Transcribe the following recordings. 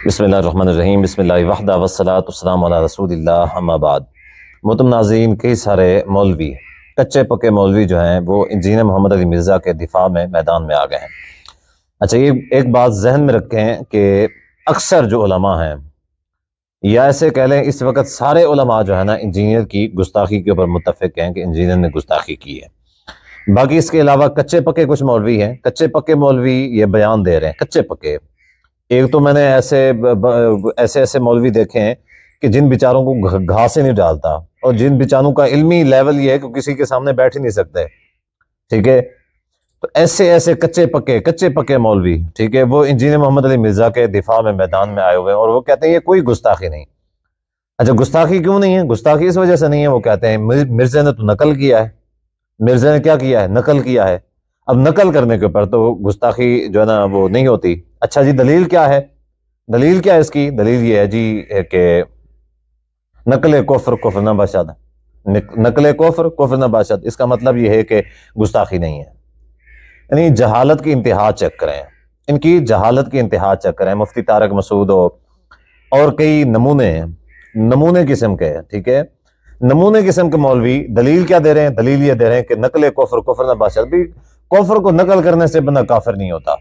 بسم اللہ الرحمن الرحیم، بسم اللہ وحدہ والصلاۃ والسلام علی رسول اللہ، اما بعد۔ محترم ناظرین، کئی سارے مولوی، کچے پکے مولوی جو ہیں وہ انجینئر محمد علی مرزا کے دفاع میں میدان میں آ گئے ہیں۔ اچھا، یہ ایک بات ذہن میں رکھیں کہ اکثر جو علماء ہیں، یا ایسے کہہ لیں اس وقت سارے علماء جو ہے نا انجینئر کی گستاخی کے اوپر متفق ہیں کہ انجینئر نے گستاخی کی ہے۔ باقی اس کے علاوہ کچے پکے کچھ مولوی ہیں، کچے پکے مولوی یہ بیان دے رہے ہیں، کچے پکے۔ ایک تو میں نے ایسے مولوی دیکھے ہیں کہ جن بیچاروں کو گھاس ہی نہیں ڈالتا، اور جن بیچاروں کا علمی لیول یہ ہے کہ کسی کے سامنے بیٹھ ہی نہیں سکتے، ٹھیک ہے۔ تو ایسے کچے پکے مولوی، ٹھیک ہے، وہ انجینئر محمد علی مرزا کے دفاع میں میدان میں آئے ہوئے ہیں، اور وہ کہتے ہیں یہ کوئی گستاخی نہیں۔ اچھا، گستاخی کیوں نہیں ہے؟ گستاخی اس وجہ سے نہیں ہے، وہ کہتے ہیں مرزا نے تو نقل کیا ہے۔ مرزا نے کیا کیا ہے؟ نقل کیا ہے۔ اب نقل کرنے کے اوپر تو گستاخی جو ہے نا وہ نہیں ہوتی۔ اچھا جی، دلیل کیا ہے؟ دلیل کیا ہے اس کی؟ دلیل یہ ہے جی کہ نقل کفر نہ باشد، نقل کفر نہ باشد، اس کا مطلب یہ ہے کہ گستاخی نہیں ہے۔ یعنی جہالت کی انتہا چیک کریں، ان کی جہالت کی انتہا چیک کریں۔ مفتی طارق مسعود ہو اور کئی نمونے قسم کے، ٹھیک ہے، نمونے قسم کے مولوی دلیل کیا دے رہے ہیں؟ دلیل یہ دے رہے ہیں کہ نقل کفر نہ باشد، بھی کفر کو نقل کرنے سے بندہ کافر نہیں ہوتا۔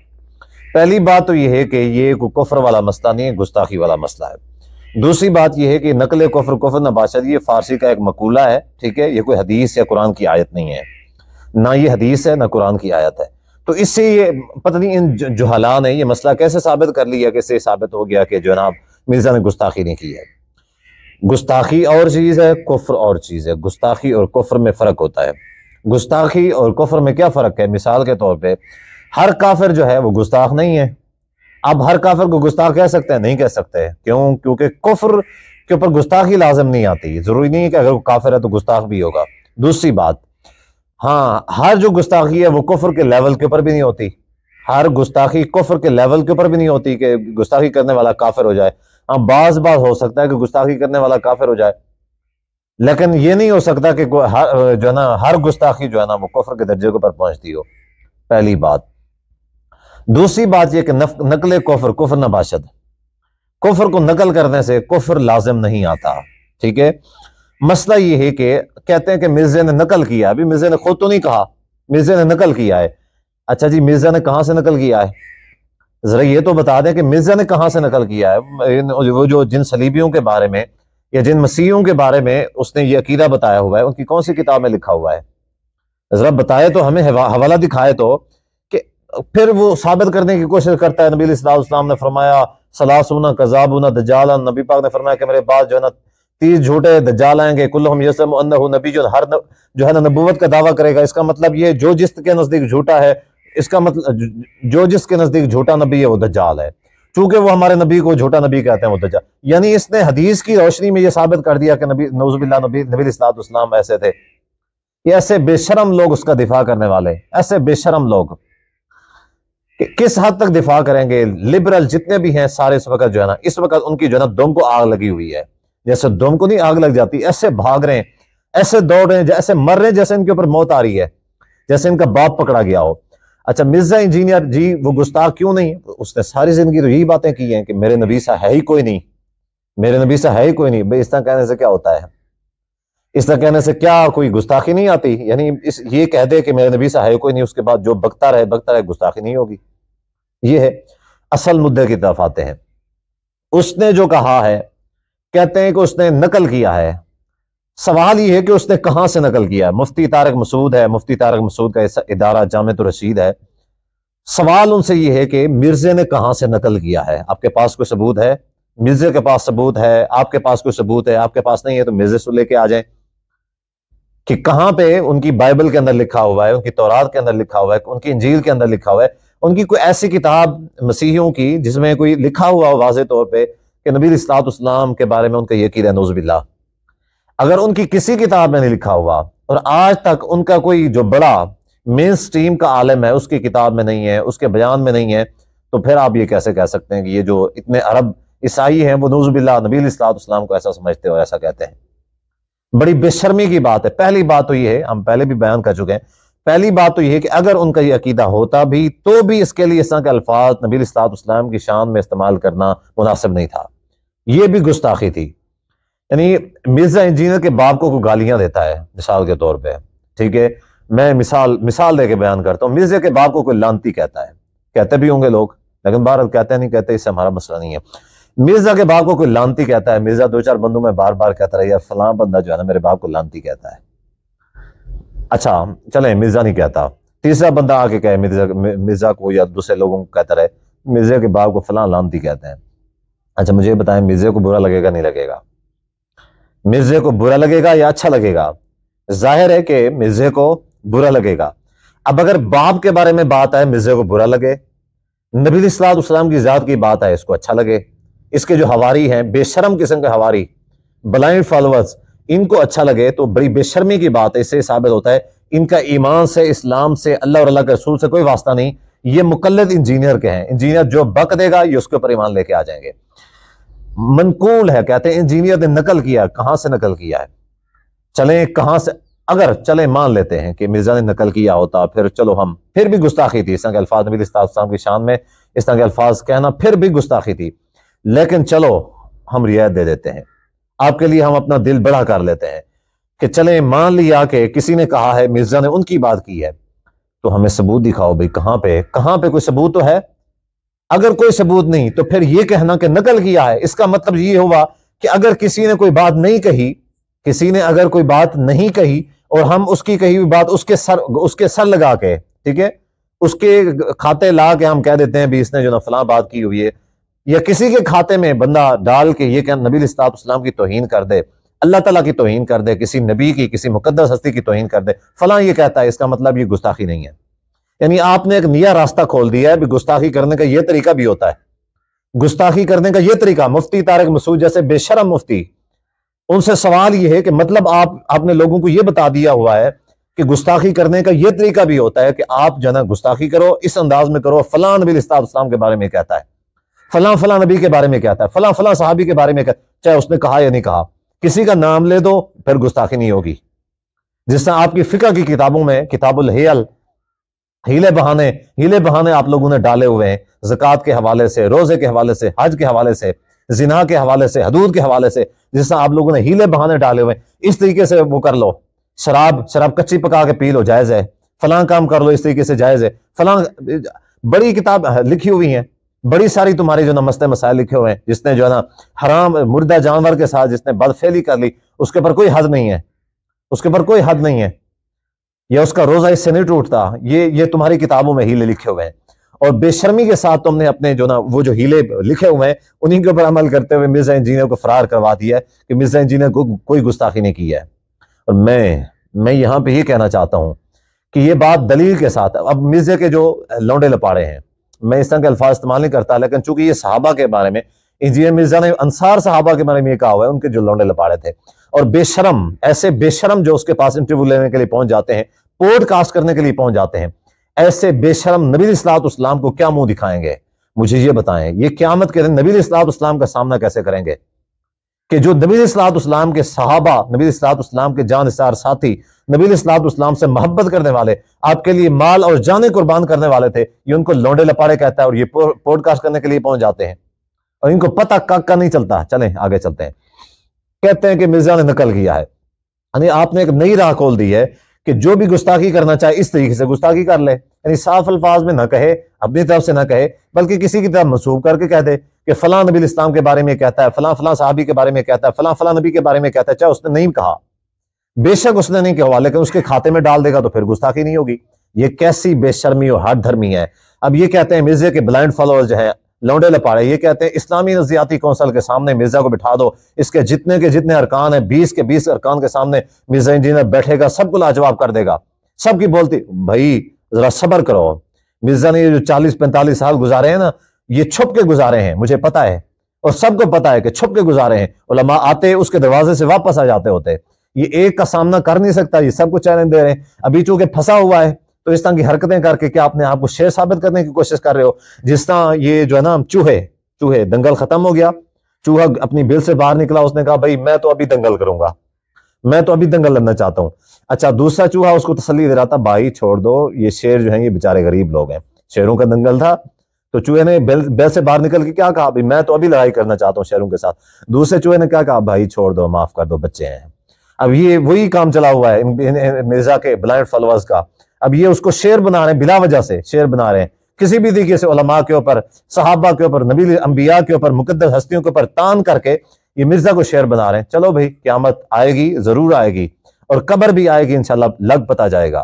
پہلی بات تو یہ ہے کہ یہ کوئی کفر والا مسئلہ نہیں ہے، گستاخی والا مسئلہ ہے۔ دوسری بات یہ ہے کہ نقل کفر نہ باشد یہ فارسی کا ایک مقولہ ہے، ٹھیک ہے، یہ کوئی حدیث یا قرآن کی آیت نہیں ہے، نہ یہ حدیث ہے نہ قرآن کی آیت ہے۔ تو اس سے یہ پتہ نہیں ان جہلاء نے یہ مسئلہ کیسے ثابت کر لیا، کیسے ثابت ہو گیا کہ جناب مرزا نے گستاخی نہیں کی ہے۔ گستاخی اور چیز ہے، کفر اور چیز ہے۔ گستاخی اور کفر میں فرق ہوتا ہے۔ گستاخی اور کفر میں کیا فرق ہے؟ مثال کے طور پہ ہر کافر جو ہے وہ گستاخ نہیں ہے۔ اب ہر کافر کو گستاخ کہہ سکتے ہیں؟ نہیں کہہ سکتے۔ کیوں؟ کیونکہ کفر کے اوپر گستاخی لازم نہیں آتی، ضروری نہیں ہے کہ اگر وہ کافر ہے تو گستاخ بھی ہوگا۔ دوسری بات، ہاں، ہر جو گستاخی ہے وہ کفر کے لیول کے اوپر بھی نہیں ہوتی۔ ہر گستاخی کفر کے لیول کے اوپر بھی نہیں ہوتی کہ گستاخی کرنے والا کافر ہو جائے۔ ہاں، بعض ہو سکتا ہے کہ گستاخی کرنے والا کافر ہو جائے، لیکن یہ نہیں ہو سکتا کہ جو ہے نا ہر گستاخی جو ہے نا وہ کفر کے درجے کے اوپر پہنچتی ہو، پہلی بات۔ دوسری بات یہ کہ نقل کفر نہ باشد، کفر کو نقل کرنے سے کفر لازم نہیں آتا، ٹھیک ہے۔ مسئلہ یہ ہے کہ کہتے ہیں کہ مرزا نے نقل کیا، ابھی مرزا نے خود تو نہیں کہا، مرزا نے نقل کیا ہے۔ اچھا جی، مرزا نے کہاں سے نقل کیا ہے؟ ذرا یہ تو بتا دیں کہ مرزا نے کہاں سے نقل کیا ہے۔ وہ جو جن صلیبیوں کے بارے میں یا جن مسیحیوں کے بارے میں اس نے یہ عقیدہ بتایا ہوا ہے، ان کی کون سی کتاب میں لکھا ہوا ہے؟ ذرا بتائے تو، ہمیں حوالہ دکھائے تو، کہ پھر وہ ثابت کرنے کی کوشش کرتا ہے۔ نبی علیہ الصلوۃ والسلام نے فرمایا ثلاثون کذابون دجال، نبی پاک نے فرمایا کہ میرے بعد جو ہے نا 30 جھوٹے دجال آئیں گے، کلہم یزعم انہ نبی، ہر جو ہے نا نبوت کا دعویٰ کرے گا۔ اس کا مطلب یہ جو جس کے نزدیک جھوٹا ہے، اس کا مطلب جو جس کے نزدیک جھوٹا نبی ہے وہ دجال ہے، چونکہ وہ ہمارے نبی کو جھوٹا نبی کہتے ہیں، وہ دجال۔ یعنی اس نے حدیث کی روشنی میں یہ ثابت کر دیا کہ نبی نعوذ باللہ نبی علیہ الصلوۃ والسلام ایسے تھے۔ یہ ایسے بے شرم لوگ اس کا دفاع کرنے والے، ایسے بے شرم لوگ کہ کس حد تک دفاع کریں گے؟ لبرل جتنے بھی ہیں سارے اس وقت جو ہے نا، اس وقت ان کی جو ہے نا دم کو آگ لگی ہوئی ہے۔ جیسے دم کو نہیں آگ لگ جاتی، ایسے بھاگ رہے ہیں، ایسے دوڑ رہے ہیں، ایسے مر رہے ہیں جیسے ان کے اوپر موت آ رہی ہے، جیسے ان کا باپ پکڑا گیا ہو۔ اچھا، مرزا انجینئر جی وہ گستاخ کیوں نہیں؟ اس نے ساری زندگی تو یہی باتیں کی ہیں کہ میرے نبی سا ہے ہی کوئی نہیں، میرے نبی سا ہے ہی کوئی نہیں۔ بھائی اس طرح کہنے سے کیا ہوتا ہے؟ اس طرح کہنے سے کیا کوئی گستاخی نہیں آتی؟ یعنی یہ کہہ دے کہ میرے نبی سا ہے کوئی نہیں، اس کے بعد جو بکتا رہے گستاخی نہیں ہوگی؟ یہ ہے اصل مدعے کی طرف آتے ہیں۔ اس نے جو کہا ہے، کہتے ہیں کہ اس نے نقل کیا ہے۔ سوال یہ ہے کہ اس نے کہاں سے نقل کیا ہے؟ مفتی طارق مسعود ہے، مفتی طارق مسعود کا ادارہ جامعۃ الرشید ہے۔ سوال ان سے یہ ہے کہ مرزا نے کہاں سے نقل کیا ہے؟ آپ کے پاس کوئی ثبوت ہے؟ مرزا کے پاس ثبوت ہے، آپ کے پاس کوئی ثبوت ہے؟ آپ کے پاس نہیں ہے تو مرزا سے لے کے آ جائیں کہ کہاں پہ ان کی بائبل کے اندر لکھا ہوا ہے، ان کی تورات کے اندر لکھا ہوا ہے، ان کی انجیل کے اندر لکھا ہوا ہے، ان کی کوئی ایسی کتاب مسیحیوں کی جس میں کوئی لکھا ہوا ہو واضح طور پہ کہ نبی علیہ الصلوۃ والسلام کے بارے میں ان کا یہ عقیدہ ہے، نعوذ باللہ۔ اگر ان کی کسی کتاب میں نہیں لکھا ہوا اور آج تک ان کا کوئی جو بڑا مین سٹریم کا عالم ہے اس کی کتاب میں نہیں ہے، اس کے بیان میں نہیں ہے، تو پھر آپ یہ کیسے کہہ سکتے ہیں کہ یہ جو اتنے عرب عیسائی ہیں وہ نعوذ باللہ نبی علیہ الصلوۃ والسلام کو ایسا سمجھتے اور ایسا کہتے ہیں؟ بڑی بے شرمی کی بات ہے۔ پہلی بات تو یہ ہے، ہم پہلے بھی بیان کر چکے ہیں پہلی بات تو یہ ہے کہ اگر ان کا یہ عقیدہ ہوتا بھی تو بھی اس کے لیے اس طرح کے الفاظ نبی علیہ الصلوۃ والسلام کی شان میں استعمال کرنا مناسب نہیں تھا، یہ بھی گستاخی تھی۔ یعنی مرزا انجینئر کے باپ کو کوئی گالیاں دیتا ہے مثال کے طور پہ، ٹھیک ہے، میں مثال دے کے بیان کرتا ہوں، مرزا کے باپ کو کوئی لانتی کہتا ہے، کہتے بھی ہوں گے لوگ، لیکن بہرحال کہتے نہیں کہتے اس سے ہمارا مسئلہ نہیں ہے۔ مرزا کے باپ کو کوئی لانتی کہتا ہے، مرزا دو چار بندوں میں بار بار کہتا رہا یار فلاں بندہ جو ہے نا میرے باپ کو لانتی کہتا ہے، اچھا چلیں مرزا نہیں کہتا، تیسرا بندہ آ کے کہے مرزا کو یا دوسرے لوگوں کو کہتا رہے مرزا کے باپ کو فلاں لانتی کہتے ہیں، اچھا مجھے بتائیں مرزا کو برا لگے گا نہیں لگے گا؟ مرزا کو برا لگے گا یا اچھا لگے گا؟ ظاہر ہے کہ مرزا کو برا لگے گا۔ اب اگر باپ کے بارے میں بات آئے مرزا کو برا لگے، نبی علیہ الصلوۃ والسلام کی ذات کی بات ہے اس کو اچھا لگے، اس کے جو حواری ہیں بے شرم قسم کے حواری، بلائنڈ فالوورز، ان کو اچھا لگے تو بڑی بے شرمی کی بات ہے۔ اس سے ثابت ہوتا ہے ان کا ایمان سے، اسلام سے، اللہ اور اللہ کے رسول سے کوئی واسطہ نہیں، یہ مقلد انجینئر کے ہیں، انجینئر جو بک دے گا یہ اس کے اوپر ایمان لے کے آ جائیں گے۔ منقول ہے، کہتے ہیں انجینئر نے نقل کیا، کہاں سے نقل کیا ہے؟ چلیں کہاں سے، اگر چلیں مان لیتے ہیں کہ مرزا نے نقل کیا ہوتا، پھر چلو ہم پھر بھی گستاخی تھی، اس طرح کے الفاظ نبی علیہ السلام کی شان میں اس طرح کے الفاظ کہنا پھر بھی گستاخی تھی، لیکن چلو ہم رعایت دے دیتے ہیں، آپ کے لیے ہم اپنا دل بڑا کر لیتے ہیں کہ چلیں مان لیا کہ کسی نے کہا ہے مرزا نے ان کی بات کی ہے، تو ہمیں ثبوت دکھاؤ بھائی، کہاں پہ کوئی ثبوت تو ہے؟ اگر کوئی ثبوت نہیں تو پھر یہ کہنا کہ نقل کیا ہے، اس کا مطلب یہ ہوا کہ اگر کسی نے کوئی بات نہیں کہی، کسی نے اگر کوئی بات نہیں کہی اور ہم اس کی کہی ہوئی بات اس کے سر لگا کے، ٹھیک ہے، اس کے کھاتے لا کے ہم کہہ دیتے ہیں بھی اس نے جو نا فلاں بات کی ہوئی ہے، یا کسی کے کھاتے میں بندہ ڈال کے یہ کہ نبی علیہ الصلوۃ والسلام کی توہین کر دے، اللہ تعالیٰ کی توہین کر دے، کسی نبی کی، کسی مقدس ہستی کی توہین کر دے، فلاں یہ کہتا ہے، اس کا مطلب یہ گستاخی نہیں ہے۔ یعنی آپ نے ایک نیا راستہ کھول دیا ہے، بھی گستاخی کرنے کا یہ طریقہ بھی ہوتا ہے، گستاخی کرنے کا یہ طریقہ، مفتی طارق مسعود جیسے بے شرم مفتی، ان سے سوال یہ ہے کہ مطلب آپ نے لوگوں کو یہ بتا دیا ہوا ہے کہ گستاخی کرنے کا یہ طریقہ بھی ہوتا ہے کہ آپ جو ہے نا گستاخی کرو، اس انداز میں کرو، فلاں نبی علیہ الصلوۃ والسلام کے بارے میں کہتا ہے، فلاں نبی کے بارے میں کہتا ہے، فلاں صحابی کے بارے میں کہتا ہے، چاہے اس نے کہا یا نہیں کہا، کسی کا نام لے دو پھر گستاخی نہیں ہوگی۔ جس طرح آپ کی فقہ کی کتابوں میں کتاب الحیل، ہیلے بہانے آپ لوگوں نے ڈالے ہوئے ہیں، زکوٰۃ کے حوالے سے، روزے کے حوالے سے، حج کے حوالے سے، زنا کے حوالے سے، حدود کے حوالے سے، جس طرح آپ لوگوں نے ہیلے بہانے ڈالے ہوئے ہیں، اس طریقے سے وہ کر لو، شراب کچی پکا کے پی لو جائز ہے، فلاں کام کر لو اس طریقے سے جائز ہے، فلاں بڑی کتاب لکھی ہوئی ہیں، بڑی ساری تمہاری جو نا مسئلے مسائل لکھے ہوئے ہیں، جس نے جو ہے نا حرام مردہ جانور کے ساتھ جس نے بدفعلی کر لی اس کے پر کوئی حد نہیں ہے، اس کے پر کوئی حد نہیں ہے، یا اس کا روزہ اس سے نہیں ٹوٹتا، یہ تمہاری کتابوں میں ہیلے لکھے ہوئے ہیں، اور بے شرمی کے ساتھ تم نے اپنے جو نا وہ جو ہیلے لکھے ہوئے ہیں انہیں کے اوپر عمل کرتے ہوئے مرزا انجینئر کو فرار کروا دیا ہے کہ مرزا انجینئر کو کوئی گستاخی نہیں کی ہے۔ اور میں یہاں پہ یہ کہنا چاہتا ہوں کہ یہ بات دلیل کے ساتھ، اب مرزا کے جو لونڈے لپاڑے ہیں، میں اس طرح کے الفاظ استعمال نہیں کرتا، لیکن چونکہ یہ صحابہ کے بارے میں انجینئر مرزا نے انصار صحابہ کے بارے میں یہ کہا ہوا ہے، ان کے جو لونڈے لپاڑے تھے، اور بے شرم، ایسے بے شرم جو اس کے پاس انٹرویو لینے کے لیے پہنچ جاتے ہیں، پوڈ کاسٹ کرنے کے لیے پہنچ جاتے ہیں، ایسے بے شرم نبی علیہ الصلوۃ والسلام کو کیا منہ دکھائیں گے؟ مجھے یہ بتائیں، یہ قیامت کے دن نبی علیہ الصلوۃ والسلام کا سامنا کیسے کریں گے کہ جو نبی علیہ الصلوۃ والسلام کے صحابہ، نبی علیہ الصلوۃ والسلام کے جان نثار ساتھی، نبی علیہ الصلوۃ والسلام سے محبت کرنے والے، آپ کے لیے مال اور جانیں قربان کرنے والے تھے، یہ ان کو لونڈے لپاڑے کہتا ہے اور یہ پوڈ کاسٹ کرنے کے لیے پہنچ جاتے ہیں اور ان کو پتہ کا نہیں چلتا۔ چلیں آگے چلتے ہیں، کہتے ہیں کہ مرزا نے نقل کیا ہے، یعنی آپ نے ایک نئی راہ کھول دی ہے کہ جو بھی گستاخی کرنا چاہے اس طریقے سے گستاخی کر لے، یعنی صاف الفاظ میں نہ کہے، اپنی طرف سے نہ کہے، بلکہ کسی کی طرف منسوب کر کے کہہ دے کہ فلاں نبی الاسلام کے بارے میں کہتا ہے، فلاں صحابی کے بارے میں کہتا ہے، فلاں نبی کے بارے میں کہتا ہے، چاہے اس نے نہیں کہا، بے شک اس نے نہیں کہا، لیکن اس کے کھاتے میں ڈال دے گا تو پھر گستاخی نہیں ہوگی۔ یہ کیسی بے شرمی اور ہٹ دھرمی ہے۔ اب یہ کہتے ہیں مرزا کے بلائنڈ فالوور جو ہیں، لونڈے لپاڑے، یہ کہتے ہیں اسلامی نظریاتی کونسل کے سامنے مرزا کو بٹھا دو، اس کے جتنے کے جتنے ارکان ہیں، 20 کے 20 ارکان کے سامنے مرزا انجینئر بیٹھے گا، سب کو لاجواب کر دے گا، سب کی بولتی۔ بھائی ذرا صبر کرو، مرزا نے یہ جو 40-45 سال گزارے ہیں نا، یہ چھپ کے گزارے ہیں، مجھے پتا ہے اور سب کو پتا ہے کہ چھپ کے گزارے ہیں۔ علماء آتے اس کے دروازے سے واپس آ جاتے ہوتے، یہ ایک کا سامنا کر نہیں سکتا، یہ سب کو چیلنج دے رہے ہیں۔ ابھی چونکہ پھنسا ہوا ہے تو اس طرح کی حرکتیں کر کے کیا اپنے آپ کو شیر ثابت کرنے کی کوشش کر رہے ہو؟ جس طرح یہ جو ہے نا چوہے دنگل ختم ہو گیا، چوہا اپنی بل سے باہر نکلا، اس نے کہا بھائی میں تو ابھی دنگل کروں گا، میں تو ابھی دنگل لڑنا چاہتا ہوں۔ اچھا دوسرا چوہا اس کو تسلی دے رہا تھا بھائی چھوڑ دو، یہ شیر جو ہیں یہ بیچارے غریب لوگ ہیں، شیروں کا دنگل تھا، تو چوہے نے بیل سے باہر نکل کے کیا کہا، میں تو ابھی لڑائی کرنا چاہتا ہوں شیروں کے ساتھ۔ دوسرے چوہے نے کیا کہا، بھائی چھوڑ دو، معاف کر دو، بچے ہیں۔ اب یہ وہی کام چلا ہوا ہے مرزا کے بلائنڈ فالوورز کا، اب یہ اس کو شیر بنا رہے ہیں، بلا وجہ سے شیر بنا رہے ہیں، کسی بھی طریقے سے علماء کے اوپر، صحابہ کے اوپر، نبی انبیاء کے اوپر، مقدس ہستیوں کے اوپر تان کر کے یہ مرزا کو شیر بنا رہے ہیں۔ چلو بھائی قیامت آئے گی، ضرور آئے گی، اور قبر بھی آئے گی انشاءاللہ، لگ پتا جائے گا۔